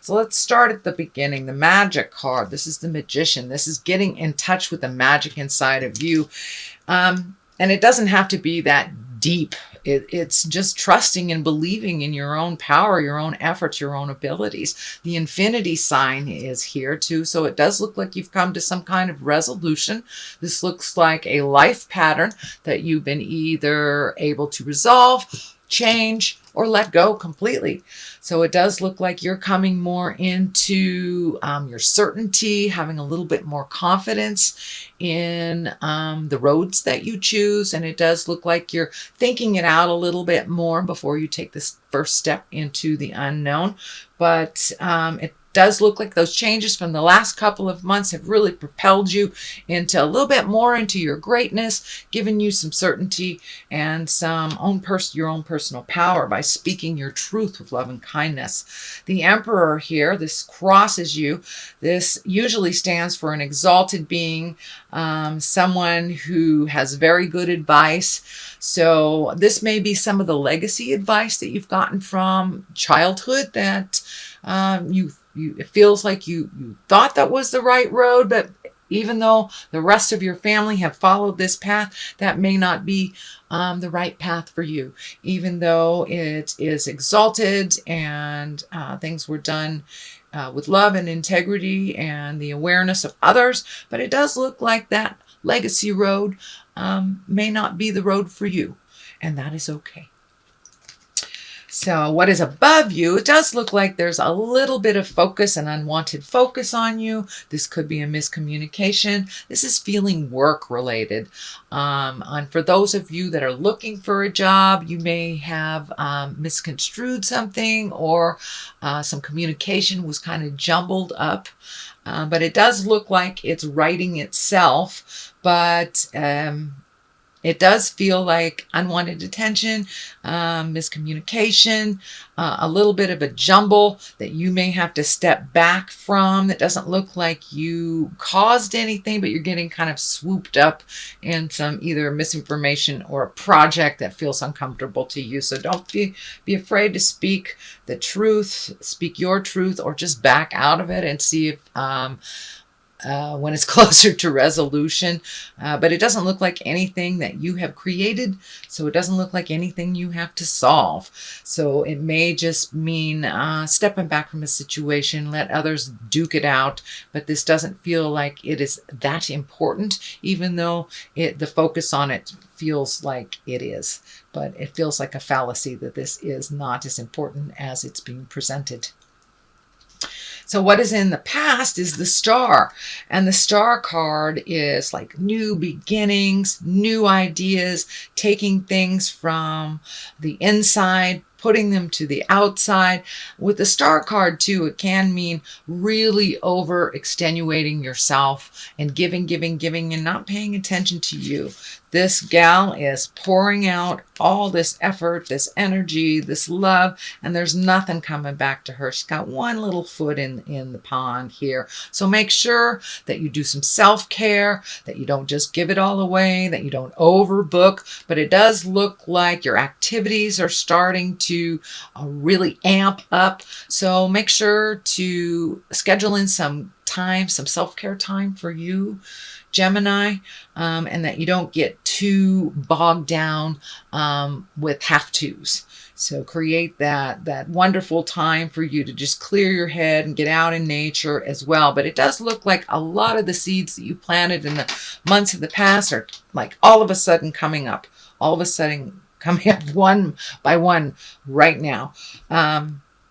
So let's start at the beginning. The magic card. This is the Magician. This is getting in touch with the magic inside of you. And it doesn't have to be that deep. It's just trusting and believing in your own power, your own efforts, your own abilities. The infinity sign is here too. So it does look like you've come to some kind of resolution. This looks like a life pattern that you've been either able to resolve, change, or let go completely. So it does look like you're coming more into your certainty, having a little bit more confidence in the roads that you choose. And it does look like you're thinking it out a little bit more before you take this first step into the unknown. But it does look like those changes from the last couple of months have really propelled you into a little bit more into your greatness, giving you some certainty and some your own personal power by speaking your truth with love and kindness. The Emperor here, this crosses you. This usually stands for an exalted being, someone who has very good advice. So this may be some of the legacy advice that you've gotten from childhood that it feels like you thought that was the right road, but even though the rest of your family have followed this path, that may not be the right path for you. Even though it is exalted and things were done with love and integrity and the awareness of others, but it does look like that legacy road may not be the road for you, and that is okay. So what is above you, it does look like there's a little bit of focus, an unwanted focus on you. This could be a miscommunication. This is feeling work related. And for those of you that are looking for a job, you may have misconstrued something, or some communication was kind of jumbled up. But it does look like it's righting itself. But it does feel like unwanted attention, miscommunication, a little bit of a jumble that you may have to step back from. That doesn't look like you caused anything, but you're getting kind of swooped up in some either misinformation or a project that feels uncomfortable to you. So don't be afraid to speak the truth, speak your truth, or just back out of it and see if when it's closer to resolution. But it doesn't look like anything that you have created, so it doesn't look like anything you have to solve. So it may just mean stepping back from a situation, let others duke it out, but this doesn't feel like it is that important, even though the focus on it feels like it is. But it feels like a fallacy that this is not as important as it's being presented. So what is in the past is the Star. And the Star card is like new beginnings, new ideas, taking things from the inside, putting them to the outside. With the Star card too, it can mean really over extenuating yourself and giving and not paying attention to you. This gal is pouring out all this effort, this energy, this love, and there's nothing coming back to her. She's got one little foot in the pond here. So make sure that you do some self-care, that you don't just give it all away, that you don't overbook. But it does look like your activities are starting to really amp up. So make sure to schedule in some time, some self-care time for you, Gemini, and that you don't get too bogged down with have-tos. So create that wonderful time for you to just clear your head and get out in nature as well. But it does look like a lot of the seeds that you planted in the months of the past are like all of a sudden coming up, one by one right now.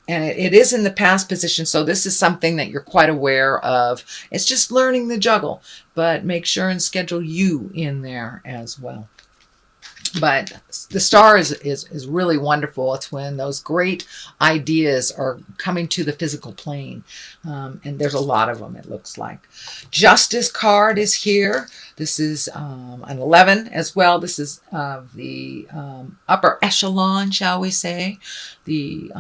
And it is in the past position, so this is something that you're quite aware of. It's just learning the juggle, but make sure and schedule you in there as well. But the Star is really wonderful. It's when those great ideas are coming to the physical plane. And there's a lot of them, it looks like. Justice card is here. This is an 11 as well. This is the upper echelon, shall we say, the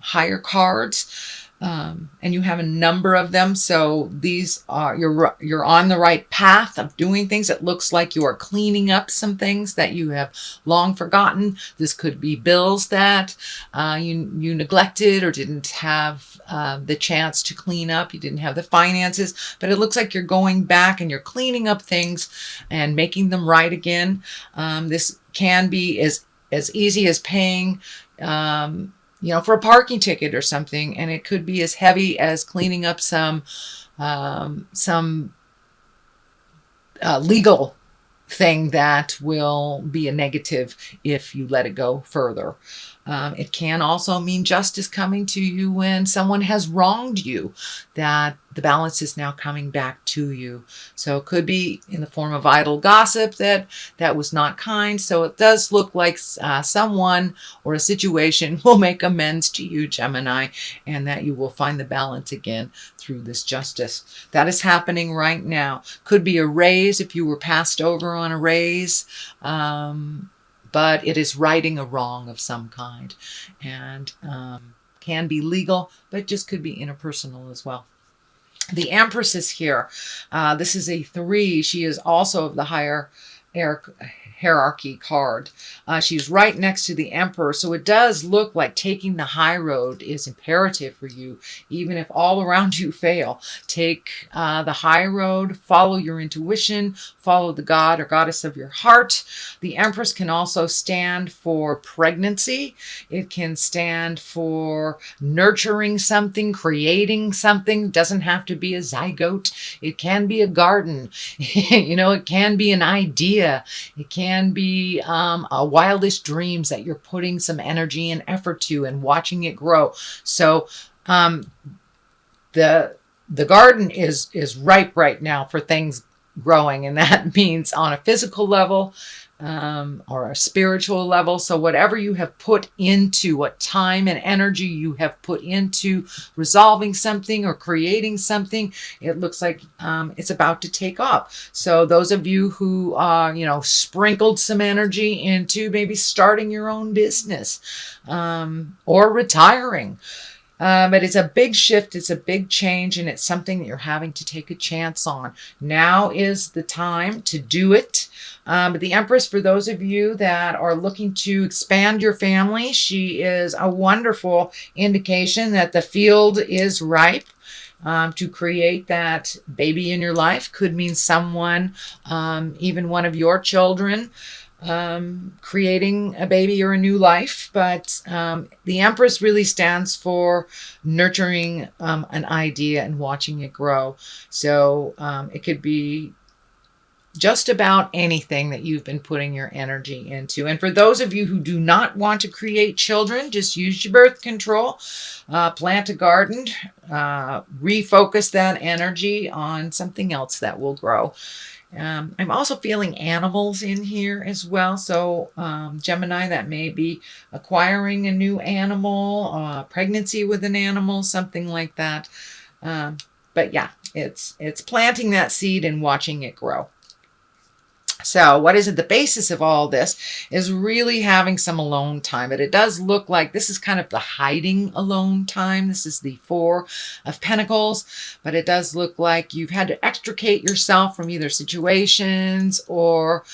higher cards. and you have a number of them. So these are, you're on the right path of doing things. It looks like you are cleaning up some things that you have long forgotten. This could be bills that you neglected or didn't have the chance to clean up. You didn't have the finances, but it looks like you're going back and you're cleaning up things and making them right again. This can be as easy as paying for a parking ticket or something, and it could be as heavy as cleaning up some legal thing that will be a negative if you let it go further. It can also mean justice coming to you when someone has wronged you, that the balance is now coming back to you. So it could be in the form of idle gossip that was not kind. So it does look like someone or a situation will make amends to you, Gemini, and that you will find the balance again through this justice. That is happening right now. Could be a raise if you were passed over on a raise. But it is righting a wrong of some kind, and can be legal, but just could be interpersonal as well. The Empress is here. This is a 3. She is also of the higher hierarchy card. She's right next to the Emperor, so it does look like taking the high road is imperative for you, even if all around you fail. Take the high road, follow your intuition, follow the god or goddess of your heart. The Empress can also stand for pregnancy. It can stand for nurturing something, creating something. It doesn't have to be a zygote. It can be a garden. It can be an idea. It can be a wildest dreams that you're putting some energy and effort to and watching it grow. So the garden is ripe right now for things growing, and that means on a physical level or a spiritual level. So whatever you have put into, what time and energy you have put into resolving something or creating something, it looks like it's about to take off. So those of you who sprinkled some energy into maybe starting your own business or retiring, but it's a big shift, it's a big change, and it's something that you're having to take a chance on. Now is the time to do it. But the Empress, for those of you that are looking to expand your family, she is a wonderful indication that the field is ripe to create that baby in your life. Could mean someone, even one of your children, creating a baby or a new life. But the Empress really stands for nurturing an idea and watching it grow. So it could be just about anything that you've been putting your energy into. And for those of you who do not want to create children, just use your birth control, plant a garden, refocus that energy on something else that will grow. I'm also feeling animals in here as well. So Gemini, that may be acquiring a new animal, pregnancy with an animal, something like that. But yeah, it's planting that seed and watching it grow. So what is it? The basis of all this is really having some alone time. But it does look like this is kind of the hiding alone time. This is the 4 of Pentacles. But it does look like you've had to extricate yourself from either situations or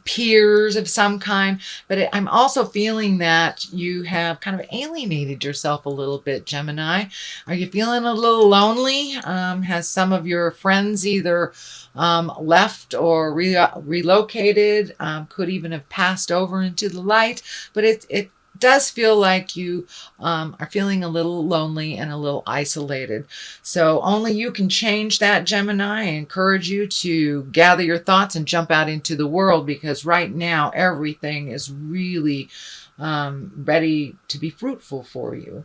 peers of some kind. But I'm also feeling that you have kind of alienated yourself a little bit, Gemini. Are you feeling a little lonely? Has some of your friends either left or relocated, could even have passed over into the light? But it does feel like you are feeling a little lonely and a little isolated. So only you can change that, Gemini. I encourage you to gather your thoughts and jump out into the world, because right now everything is really ready to be fruitful for you.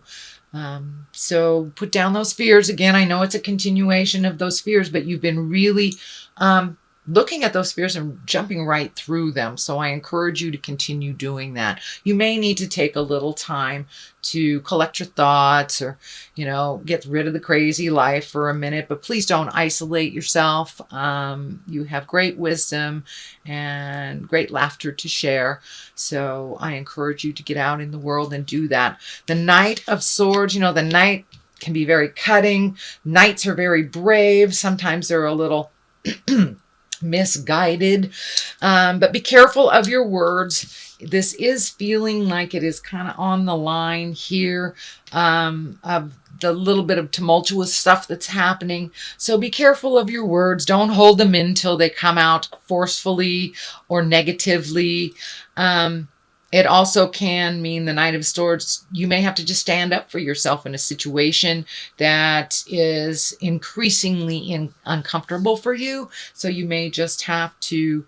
So put down those fears. Again, I know it's a continuation of those fears, but you've been really looking at those fears and jumping right through them. So I encourage you to continue doing that. You may need to take a little time to collect your thoughts, or, get rid of the crazy life for a minute, but please don't isolate yourself. You have great wisdom and great laughter to share. So I encourage you to get out in the world and do that. The Knight of Swords, the Knight can be very cutting. Knights are very brave. Sometimes they're a little misguided, but be careful of your words. This is feeling like it is kind of on the line here, of the little bit of tumultuous stuff that's happening. So be careful of your words. Don't hold them in till they come out forcefully or negatively. It also can mean, the Knight of Swords, you may have to just stand up for yourself in a situation that is increasingly uncomfortable for you. So you may just have to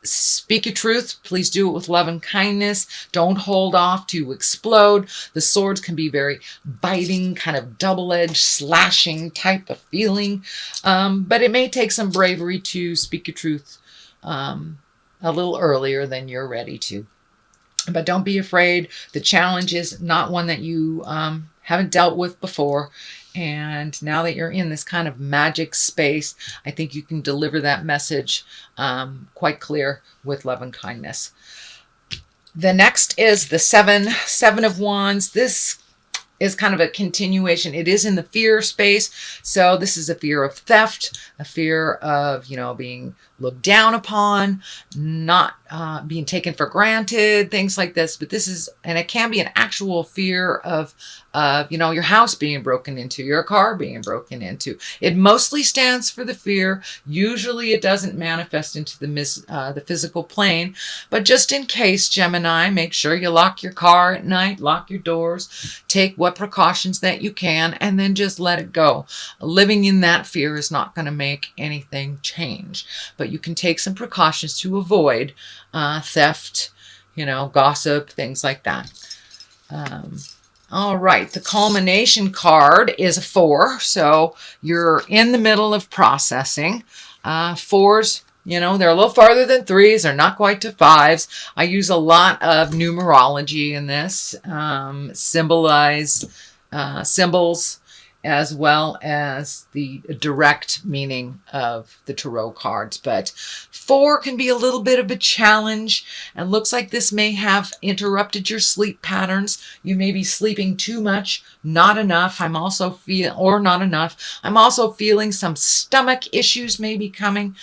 speak your truth. Please do it with love and kindness. Don't hold off to explode. The swords can be very biting, kind of double-edged, slashing type of feeling. But it may take some bravery to speak your truth a little earlier than you're ready to. But don't be afraid. The challenge is not one that you haven't dealt with before. And now that you're in this kind of magic space, I think you can deliver that message quite clear with love and kindness. The next is the Seven of Wands. This is kind of a continuation. It is in the fear space. So this is a fear of theft, a fear of, being looked down upon, not being taken for granted, things like this. But this is, and it can be an actual fear of, your house being broken into, your car being broken into. It mostly stands for the fear. Usually it doesn't manifest into the physical plane. But just in case, Gemini, make sure you lock your car at night, lock your doors, take what precautions that you can, and then just let it go. Living in that fear is not going to make anything change. But you can take some precautions to avoid theft, gossip, things like that. All right, the culmination card is a 4, so you're in the middle of processing. 4s, they're a little farther than 3s. They're not quite to 5s. I use a lot of numerology in this, symbols, as well as the direct meaning of the tarot cards. But 4 can be a little bit of a challenge, and looks like this may have interrupted your sleep patterns. You may be sleeping too much, not enough. I'm also feeling some stomach issues may be coming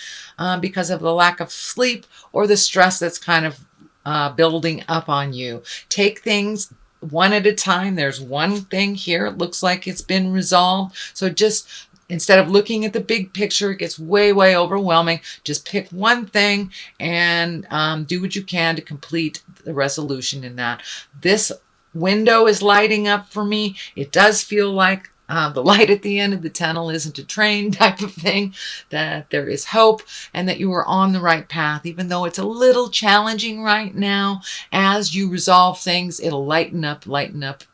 because of the lack of sleep or the stress that's kind of building up on you. Take things one at a time. There's one thing here. It looks like it's been resolved. So just instead of looking at the big picture, it gets way, way overwhelming. Just pick one thing and do what you can to complete the resolution in that. This window is lighting up for me. It does feel like the light at the end of the tunnel isn't a train type of thing, that there is hope and that you are on the right path. Even though it's a little challenging right now, as you resolve things, it'll lighten up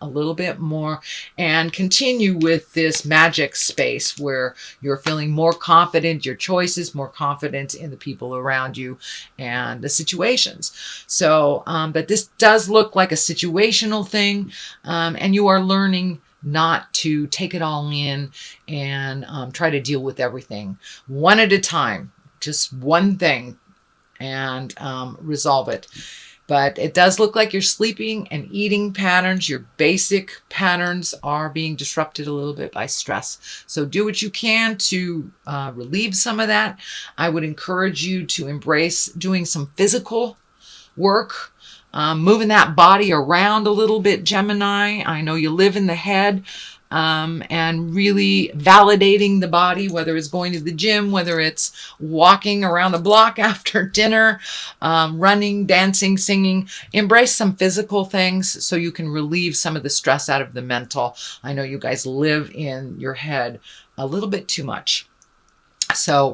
a little bit more, and continue with this magic space where you're feeling more confident, your choices, more confident in the people around you and the situations. So, but this does look like a situational thing, and you are learning not to take it all in and try to deal with everything. One at a time, just one thing, and resolve it. But it does look like your sleeping and eating patterns, your basic patterns, are being disrupted a little bit by stress. So do what you can to relieve some of that. I would encourage you to embrace doing some physical work, moving that body around a little bit, Gemini. I know you live in the head, and really validating the body, whether it's going to the gym, whether it's walking around the block after dinner, running, dancing, singing. Embrace some physical things so you can relieve some of the stress out of the mental. I know you guys live in your head a little bit too much. So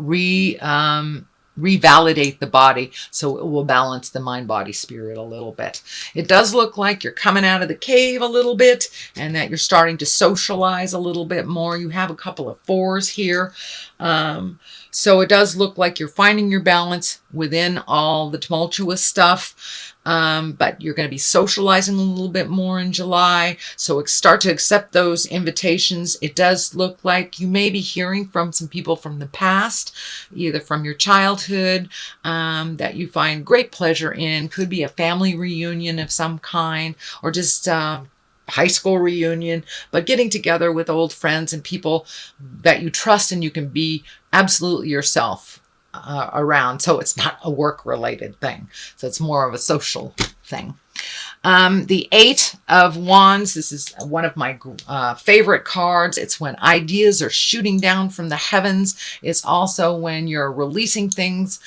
revalidate the body, so it will balance the mind, body, spirit a little bit. It does look like you're coming out of the cave a little bit and that you're starting to socialize a little bit more. You have a couple of 4s here. So it does look like you're finding your balance within all the tumultuous stuff. But you're going to be socializing a little bit more in July. So start to accept those invitations. It does look like you may be hearing from some people from the past, either from your childhood, that you find great pleasure in. Could be a family reunion of some kind, or just high school reunion, but getting together with old friends and people that you trust and you can be absolutely yourself around. So it's not a work related thing. So it's more of a social thing. The 8 of Wands, this is one of my favorite cards. It's when ideas are shooting down from the heavens. It's also when you're releasing things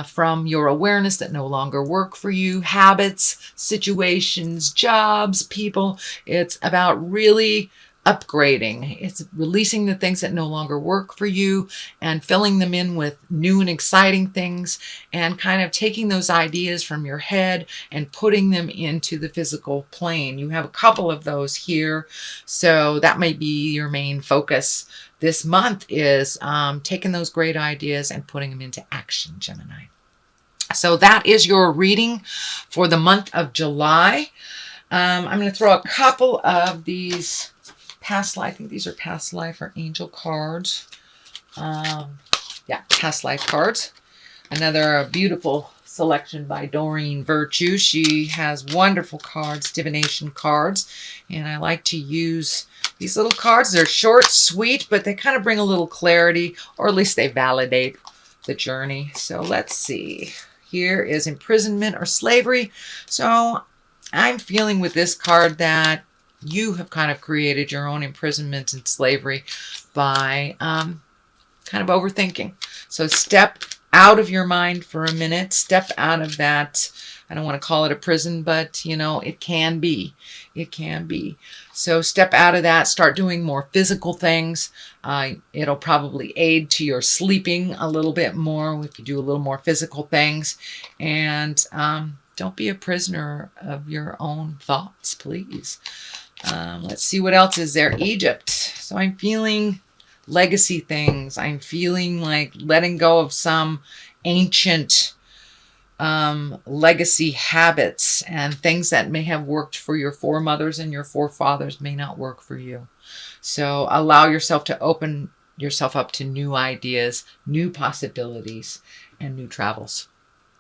from your awareness that no longer work for you, habits, situations, jobs, people. It's about really upgrading. It's releasing the things that no longer work for you and filling them in with new and exciting things, and kind of taking those ideas from your head and putting them into the physical plane. You have a couple of those here, so that may be your main focus this month, is taking those great ideas and putting them into action, Gemini. So that is your reading for the month of July. I'm going to throw a couple of these past life, I think these are past life or angel cards. Yeah, past life cards. Another beautiful selection by Doreen Virtue. She has wonderful cards, divination cards, and I like to use these little cards. They're short, sweet, but they kind of bring a little clarity, or at least they validate the journey. So let's see. Here is imprisonment or slavery. So I'm feeling with this card that you have kind of created your own imprisonment and slavery by kind of overthinking. So step out of your mind for a minute. Step out of that. I don't want to call it a prison, but you know, it can be. It can be. So step out of that. Start doing more physical things. It'll probably aid to your sleeping a little bit more if you do a little more physical things. And don't be a prisoner of your own thoughts, please. Let's see what else is there. Egypt. So I'm feeling legacy things. I'm feeling like letting go of some ancient legacy habits, and things that may have worked for your foremothers and your forefathers may not work for you. So allow yourself to open yourself up to new ideas, new possibilities, and new travels.